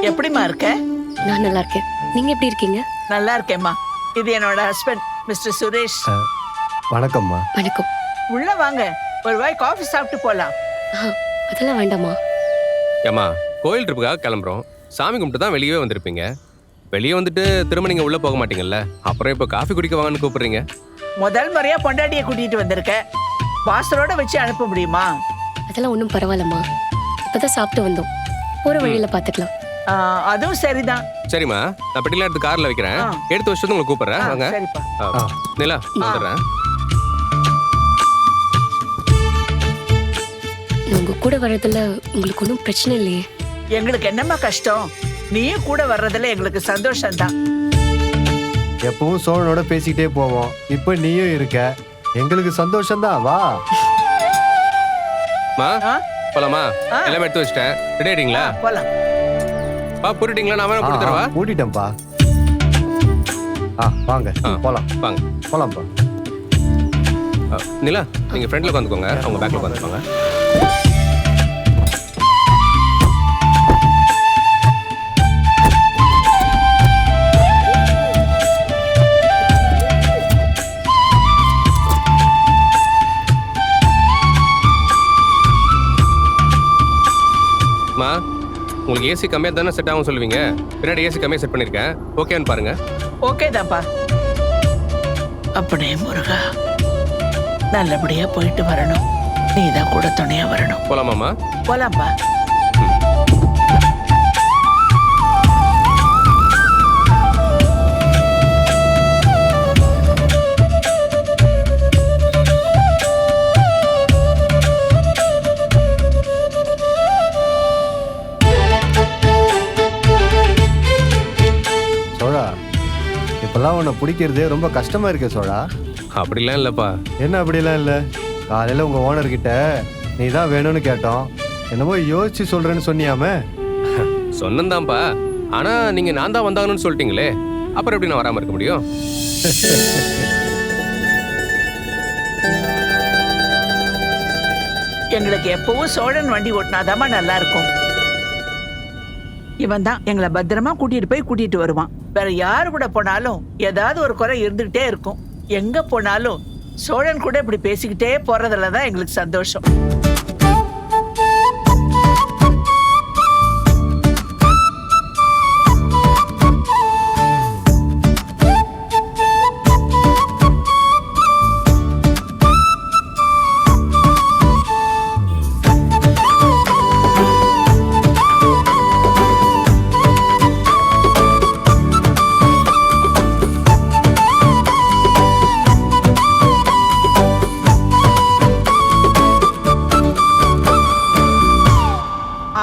எப்படிம்மா இருக்க? நான் நல்லா இருக்கேன். நீங்க எப்படி இருக்கீங்க? நல்லா இருக்கேம்மா. இது என்னோட ஹஸ்பண்ட் மிஸ்டர் சுரேஷ். வணக்கம்மா. வணக்கம். உள்ள வாங்க, ஒரு வாய் காஃபி சாப்பிட்டு போலாம். அதெல்லாம் வேண்டாமா? ஏம்மா, கோயில் ட்ரிப்புக்காக கிளம்புறோம். சாமி கும்பிட்டு தான் வெளியவே வந்திருப்பீங்க. வெளியே வந்துட்டு திரும்ப நீங்க உள்ள போக மாட்டீங்கல்ல, அப்புறம் இப்போ காஃபி குடிக்க வாங்கன்னு கூப்பிடுறீங்க. முதல் முறையா பொண்டாட்டியை கூட்டிட்டு வந்திருக்க, வாசலோட வச்சு அனுப்ப முடியுமா? அதெல்லாம் ஒன்றும் பரவாயில்லம்மா. இப்பதான் சாப்பிட்டு வந்தோம், போற வழியில பாத்துக்கலாம். அதுவும் சரிதான். சரிம்மா, நான் பெட்டிலாம் எடுத்து கார்ல வைக்கிறேன். எடுத்து வச்சுட்டு உங்களை கூப்பிடுறேன். வாங்க. சரிப்பா. நிலா, வந்துடுறேன். உங்க கூட வர்றதுல உங்களுக்கு ஒன்றும் பிரச்சனை இல்லையே? எங்களுக்கு என்னம்மா கஷ்டம்? நீயும் கூட வர்றதுல எங்களுக்கு சந்தோஷம்தான். எப்பவும் சோழனோட பேசிக்கிட்டே போவோம், இப்ப நீயும் இருக்க, எங்களுக்கு சந்தோஷம்தான். வா போலாமா? எல்லாமே எடுத்து வச்சிட்டேன். ரெடி ஆயிட்டீங்களா? போலாம். போட்டுட்டீங்களா? நான் வேணா போட்டு தரவா? கூட்டிட்டேன்ப்பா. வாங்க போலாம். வாங்க போலாம்ப்பா. நிலா, நீங்க ஃப்ரண்ட்ல உட்காந்துக்கோங்க, அவங்க பேக்ல உட்காந்துக்கோங்க. உங்களுக்கு ஏசி கம்மியாக தானே செட் ஆகும் சொல்லுவீங்க. பின்னாடி ஏசி கம்மியாக செட் பண்ணியிருக்கேன். ஓகேன்னு பாருங்க. ஓகே தான்ப்பா. அப்படியே முருகா, நல்லபடியா போயிட்டு வரணும். நீ தான் கூட துணையா வரணும். போலாமாம்மா? போலாம்ப்பா. இப்பெல்லாம் உன்னை பிடிக்கிறதே ரொம்ப கஷ்டமா இருக்கு சோழா. அப்படிலாம் இல்லப்பா. என்ன அப்படிலாம் இல்லை? காலையில உங்க ஓனர் கிட்ட நீ தான் வேணும்னு கேட்டோம், என்னமோ யோசிச்சு சொல்றேன்னு சொன்னியாமே. சொன்னதான்ப்பா, ஆனா நீங்க நான் தான் வந்தாங்கன்னு சொல்லிட்டீங்களே, அப்புறம் எப்படி நான் வராம இருக்க முடியும்? எங்களுக்கு எப்பவும் சோழன் வண்டி ஓட்டினாதாமா நல்லா இருக்கும். இவன் தான் எங்களை பத்திரமா கூட்டிட்டு வருவான். வேற யாரு கூட போனாலும் ஏதாவது ஒரு குறை இருந்துகிட்டே இருக்கும். எங்க போனாலும் சோழன் கூட இப்படி பேசிக்கிட்டே போறதுலதான் எங்களுக்கு சந்தோஷம்.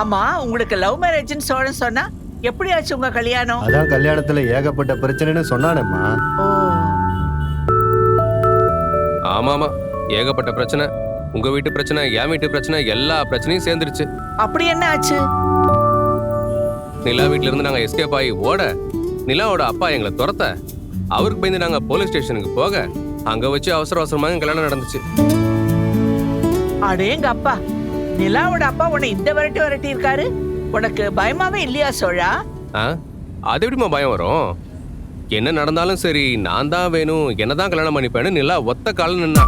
ஆமா, உங்களுக்கு லவ் மேரேஜ்னு சோழன் சொன்னா எப்படி ஆச்சு உங்க கல்யாணம்? அதான் கல்யாணத்துல ஏகப்பட்ட பிரச்சனைன்னு சொன்னானேம்மா. ஆமாமா, ஏகப்பட்ட பிரச்சனை. உங்க வீட்டு பிரச்சனை, என் வீட்டு பிரச்சனை, எல்லா பிரச்சனையும் சேர்ந்துருச்சு. அப்படி என்ன ஆச்சு? நிலா வீட்டுல இருந்து நாங்க எஸ்கேப் ஆகி ஓட, நிலாவோட அப்பா எங்களை துரத்த, அவருக்கு பயந்து நாங்க போலீஸ் ஸ்டேஷனுக்கு போக, அங்க வச்சு அவசர அவசரமாக கல்யாணம் நடந்துச்சு. அடேங்க அப்பா, நிலாவோட அப்பா உன்னை இந்த விரட்டி இருக்காரு. உனக்கு பயமாவே இல்லையா சோழா? அது எப்படிமா பயம் வரும்? என்ன நடந்தாலும் சரி, நான் தான் வேணும், என்னதான் கல்யாணம் பண்ணிப்பேன்னு நிலா ஒத்த காலம் நின்னா.